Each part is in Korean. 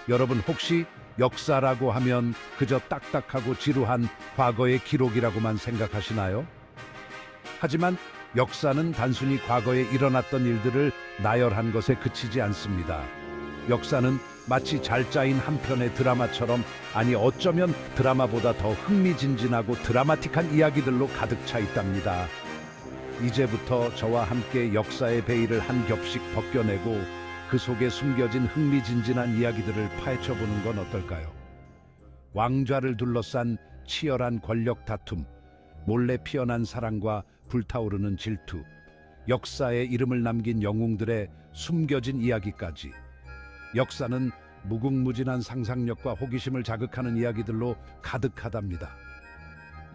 여러분 혹시 역사라고 하면 그저 딱딱하고 지루한 과거의 기록이라고만 생각하시나요? 하지만 역사는 단순히 과거에 일어났던 일들을 나열한 것에 그치지 않습니다. 역사는 마치 잘 짜인 한 편의 드라마처럼, 아니 어쩌면 드라마보다 더 흥미진진하고 드라마틱한 이야기들로 가득 차 있답니다. 이제부터 저와 함께 역사의 베일을 한 겹씩 벗겨내고 그 속에 숨겨진 흥미진진한 이야기들을 파헤쳐보는 건 어떨까요? 왕좌를 둘러싼 치열한 권력 다툼, 몰래 피어난 사랑과 불타오르는 질투, 역사에 이름을 남긴 영웅들의 숨겨진 이야기까지. 역사는 무궁무진한 상상력과 호기심을 자극하는 이야기들로 가득하답니다.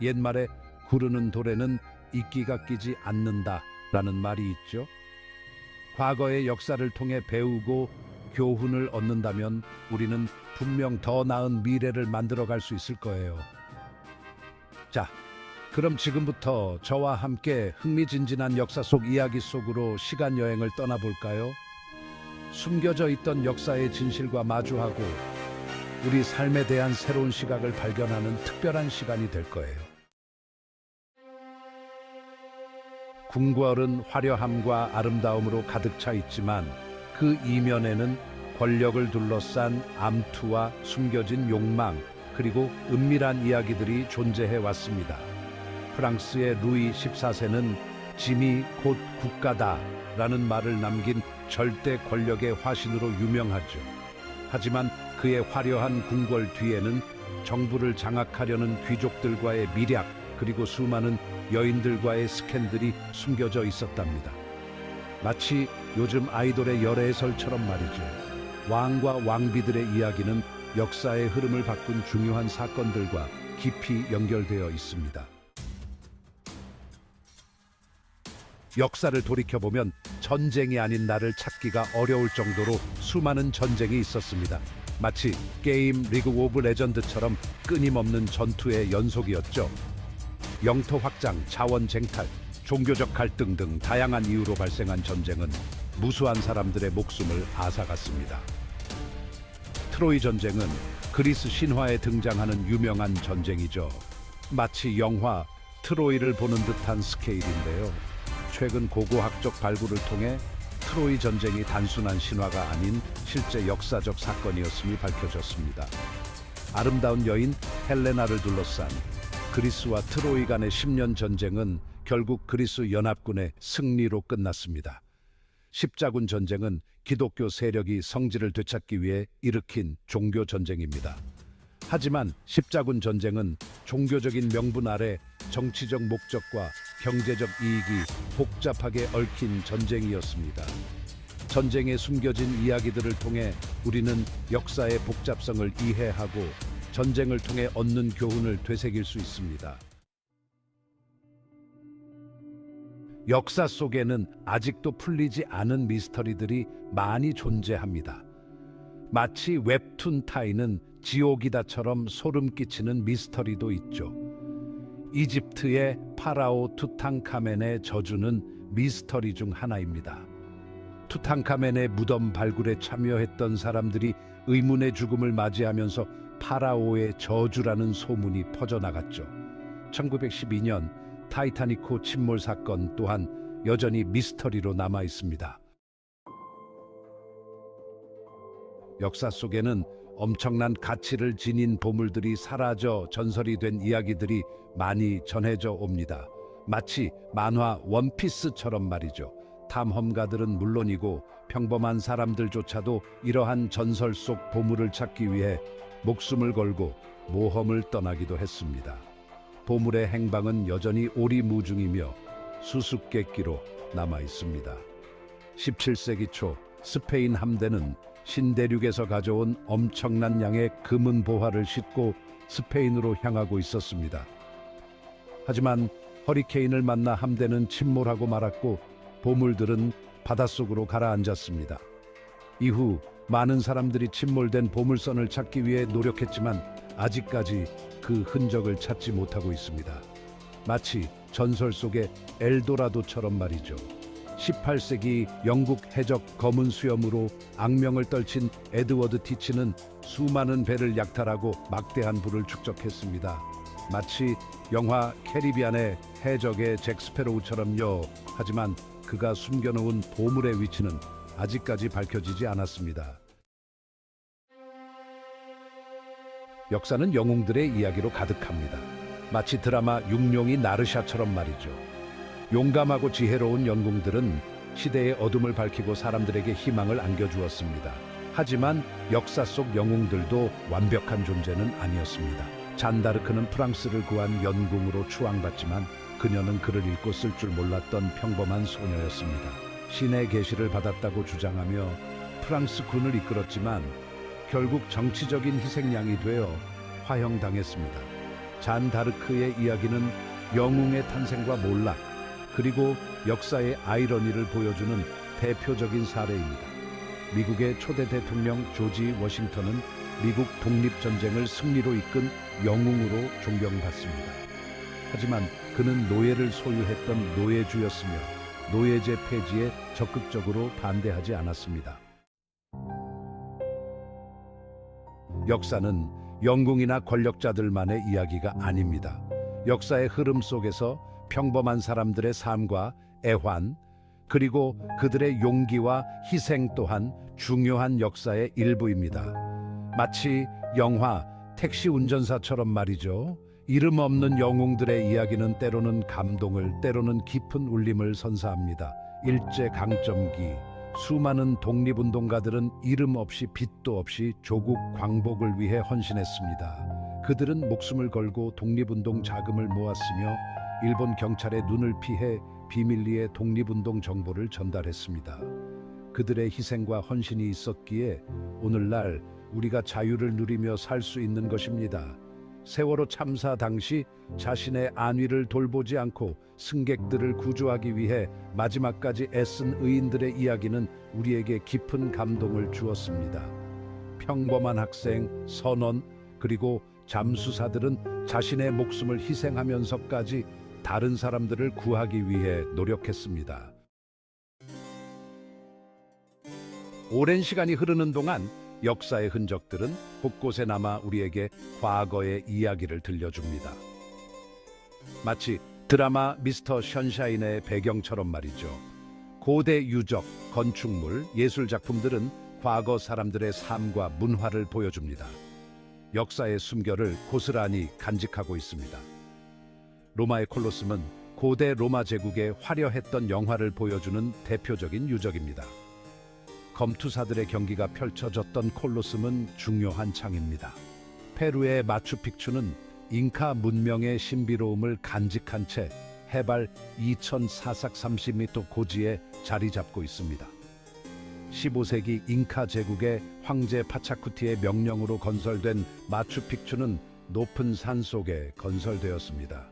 옛말에 구르는 돌에는 이끼가 끼지 않는다라는 말이 있죠. 과거의 역사를 통해 배우고 교훈을 얻는다면 우리는 분명 더 나은 미래를 만들어갈 수 있을 거예요. 자, 그럼 지금부터 저와 함께 흥미진진한 역사 속 이야기 속으로 시간 여행을 떠나볼까요? 숨겨져 있던 역사의 진실과 마주하고 우리 삶에 대한 새로운 시각을 발견하는 특별한 시간이 될 거예요. 궁궐은 화려함과 아름다움으로 가득 차 있지만 그 이면에는 권력을 둘러싼 암투와 숨겨진 욕망, 그리고 은밀한 이야기들이 존재해 왔습니다. 프랑스의 루이 14세는 짐이 곧 국가다라는 말을 남긴 절대 권력의 화신으로 유명하죠. 하지만 그의 화려한 궁궐 뒤에는 정부를 장악하려는 귀족들과의 미략, 그리고 수많은 여인들과의 스캔들이 숨겨져 있었답니다. 마치 요즘 아이돌의 열애설처럼 말이죠. 왕과 왕비들의 이야기는 역사의 흐름을 바꾼 중요한 사건들과 깊이 연결되어 있습니다. 역사를 돌이켜보면 전쟁이 아닌 나를 찾기가 어려울 정도로 수많은 전쟁이 있었습니다. 마치 게임 리그 오브 레전드처럼 끊임없는 전투의 연속이었죠. 영토 확장, 자원 쟁탈, 종교적 갈등 등 다양한 이유로 발생한 전쟁은 무수한 사람들의 목숨을 앗아갔습니다. 트로이 전쟁은 그리스 신화에 등장하는 유명한 전쟁이죠. 마치 영화 트로이를 보는 듯한 스케일인데요. 최근 고고학적 발굴을 통해 트로이 전쟁이 단순한 신화가 아닌 실제 역사적 사건이었음이 밝혀졌습니다. 아름다운 여인 헬레나를 둘러싼 그리스와 트로이 간의 10년 전쟁은 결국 그리스 연합군의 승리로 끝났습니다. 십자군 전쟁은 기독교 세력이 성지를 되찾기 위해 일으킨 종교 전쟁입니다. 하지만 십자군 전쟁은 종교적인 명분 아래 정치적 목적과 경제적 이익이 복잡하게 얽힌 전쟁이었습니다. 전쟁에 숨겨진 이야기들을 통해 우리는 역사의 복잡성을 이해하고 전쟁을 통해 얻는 교훈을 되새길 수 있습니다. 역사 속에는 아직도 풀리지 않은 미스터리들이 많이 존재합니다. 마치 웹툰 타이는 지옥이다처럼 소름 끼치는 미스터리도 있죠. 이집트의 파라오 투탕카멘의 저주는 미스터리 중 하나입니다. 투탕카멘의 무덤 발굴에 참여했던 사람들이 의문의 죽음을 맞이하면서 파라오의 저주라는 소문이 퍼져나갔죠. 1912년 타이타닉호 침몰 사건 또한 여전히 미스터리로 남아 있습니다. 역사 속에는 엄청난 가치를 지닌 보물들이 사라져 전설이 된 이야기들이 많이 전해져 옵니다. 마치 만화 원피스처럼 말이죠. 탐험가들은 물론이고 평범한 사람들조차도 이러한 전설 속 보물을 찾기 위해 목숨을 걸고 모험을 떠나기도 했습니다. 보물의 행방은 여전히 오리무중이며 수수께끼로 남아 있습니다. 17세기 초 스페인 함대는 신대륙에서 가져온 엄청난 양의 금은 보화를 싣고 스페인으로 향하고 있었습니다. 하지만 허리케인을 만나 함대는 침몰하고 말았고 보물들은 바닷속으로 가라앉았습니다. 이후 많은 사람들이 침몰된 보물선을 찾기 위해 노력했지만 아직까지 그 흔적을 찾지 못하고 있습니다. 마치 전설 속의 엘도라도처럼 말이죠. 18세기 영국 해적 검은 수염으로 악명을 떨친 에드워드 티치는 수많은 배를 약탈하고 막대한 부를 축적했습니다. 마치 영화 캐리비안의 해적의 잭 스페로우처럼요. 하지만 그가 숨겨놓은 보물의 위치는 아직까지 밝혀지지 않았습니다. 역사는 영웅들의 이야기로 가득합니다. 마치 드라마 육룡이 나르샤처럼 말이죠. 용감하고 지혜로운 영웅들은 시대의 어둠을 밝히고 사람들에게 희망을 안겨주었습니다. 하지만 역사 속 영웅들도 완벽한 존재는 아니었습니다. 잔다르크는 프랑스를 구한 연궁으로 추앙받지만 그녀는 글을 읽고 쓸 줄 몰랐던 평범한 소녀였습니다. 신의 계시를 받았다고 주장하며 프랑스 군을 이끌었지만 결국 정치적인 희생양이 되어 화형당했습니다. 잔다르크의 이야기는 영웅의 탄생과 몰락, 그리고 역사의 아이러니를 보여주는 대표적인 사례입니다. 미국의 초대 대통령 조지 워싱턴은 미국 독립전쟁을 승리로 이끈 영웅으로 존경받습니다. 하지만 그는 노예를 소유했던 노예주였으며 노예제 폐지에 적극적으로 반대하지 않았습니다. 역사는 영웅이나 권력자들만의 이야기가 아닙니다. 역사의 흐름 속에서 평범한 사람들의 삶과 애환, 그리고 그들의 용기와 희생 또한 중요한 역사의 일부입니다. 마치 영화 택시 운전사처럼 말이죠. 이름 없는 영웅들의 이야기는 때로는 감동을, 때로는 깊은 울림을 선사합니다. 일제강점기, 수많은 독립운동가들은 이름 없이 빚도 없이 조국 광복을 위해 헌신했습니다. 그들은 목숨을 걸고 독립운동 자금을 모았으며 일본 경찰의 눈을 피해 비밀리에 독립운동 정보를 전달했습니다. 그들의 희생과 헌신이 있었기에 오늘날 우리가 자유를 누리며 살 수 있는 것입니다. 세월호 참사 당시 자신의 안위를 돌보지 않고 승객들을 구조하기 위해 마지막까지 애쓴 의인들의 이야기는 우리에게 깊은 감동을 주었습니다. 평범한 학생, 선원, 그리고 잠수사들은 자신의 목숨을 희생하면서까지 다른 사람들을 구하기 위해 노력했습니다. 오랜 시간이 흐르는 동안 역사의 흔적들은 곳곳에 남아 우리에게 과거의 이야기를 들려줍니다. 마치 드라마 미스터 션샤인의 배경처럼 말이죠. 고대 유적, 건축물, 예술 작품들은 과거 사람들의 삶과 문화를 보여줍니다. 역사의 숨결을 고스란히 간직하고 있습니다. 로마의 콜로세움은 고대 로마 제국의 화려했던 영화를 보여주는 대표적인 유적입니다. 검투사들의 경기가 펼쳐졌던 콜로세움은 중요한 장입니다. 페루의 마추픽추는 잉카 문명의 신비로움을 간직한 채 해발 2,430m 고지에 자리 잡고 있습니다. 15세기 잉카 제국의 황제 파차쿠티의 명령으로 건설된 마추픽추는 높은 산 속에 건설되었습니다.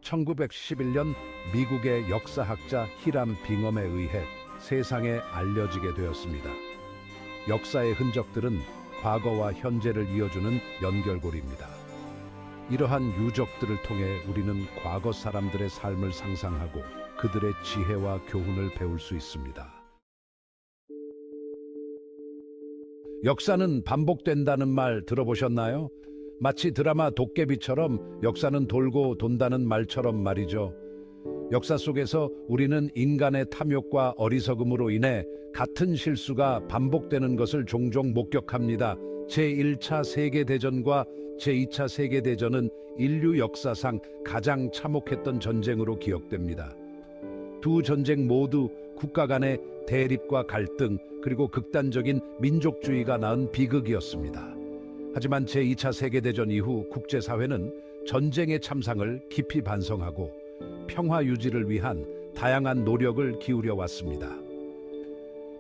1911년 미국의 역사학자 히람 빙엄에 의해 세상에 알려지게 되었습니다. 역사의 흔적들은 과거와 현재를 이어주는 연결고리입니다. 이러한 유적들을 통해 우리는 과거 사람들의 삶을 상상하고 그들의 지혜와 교훈을 배울 수 있습니다. 역사는 반복된다는 말 들어보셨나요? 마치 드라마 도깨비처럼 역사는 돌고 돈다는 말처럼 말이죠. 역사 속에서 우리는 인간의 탐욕과 어리석음으로 인해 같은 실수가 반복되는 것을 종종 목격합니다. 제1차 세계대전과 제2차 세계대전은 인류 역사상 가장 참혹했던 전쟁으로 기억됩니다. 두 전쟁 모두 국가 간의 대립과 갈등, 그리고 극단적인 민족주의가 낳은 비극이었습니다. 하지만 제2차 세계대전 이후 국제사회는 전쟁의 참상을 깊이 반성하고 평화 유지를 위한 다양한 노력을 기울여 왔습니다.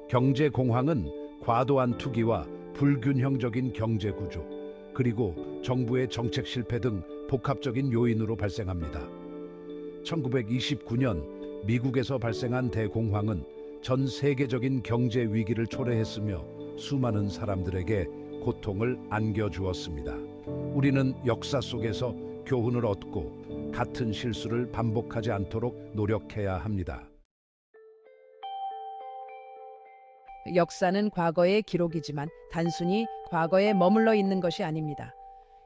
경제 공황은 과도한 투기와 불균형적인 경제 구조, 그리고 정부의 정책 실패 등 복합적인 요인으로 발생합니다. 1929년 미국에서 발생한 대공황은 전 세계적인 경제 위기를 초래했으며 수많은 사람들에게 고통을 안겨주었습니다. 우리는 역사 속에서 교훈을 얻고 같은 실수를 반복하지 않도록 노력해야 합니다. 역사는 과거의 기록이지만 단순히 과거에 머물러 있는 것이 아닙니다.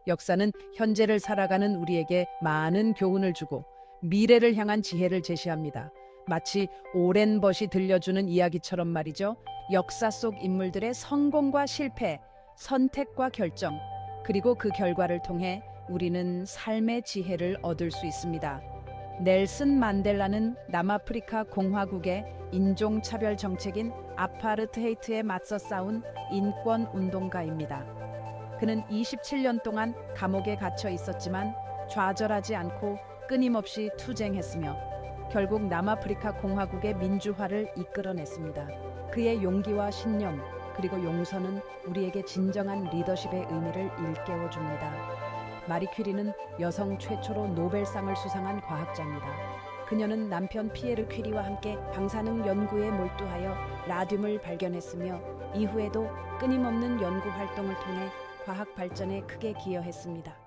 역사는 현재를 살아가는 우리에게 많은 교훈을 주고 미래를 향한 지혜를 제시합니다. 마치 오랜 벗이 들려주는 이야기처럼 말이죠. 역사 속 인물들의 성공과 실패, 선택과 결정, 그리고 그 결과를 통해 우리는 삶의 지혜를 얻을 수 있습니다. 넬슨 만델라는 남아프리카 공화국의 인종차별 정책인 아파르테이트에 맞서 싸운 인권 운동가입니다. 그는 27년 동안 감옥에 갇혀 있었지만 좌절하지 않고 끊임없이 투쟁했으며 결국 남아프리카 공화국의 민주화를 이끌어냈습니다. 그의 용기와 신념 그리고 용서는 우리에게 진정한 리더십의 의미를 일깨워 줍니다. 마리 퀴리는 여성 최초로 노벨상을 수상한 과학자입니다. 그녀는 남편 피에르 퀴리와 함께 방사능 연구에 몰두하여 라듐을 발견했으며 이후에도 끊임없는 연구 활동을 통해 과학 발전에 크게 기여했습니다.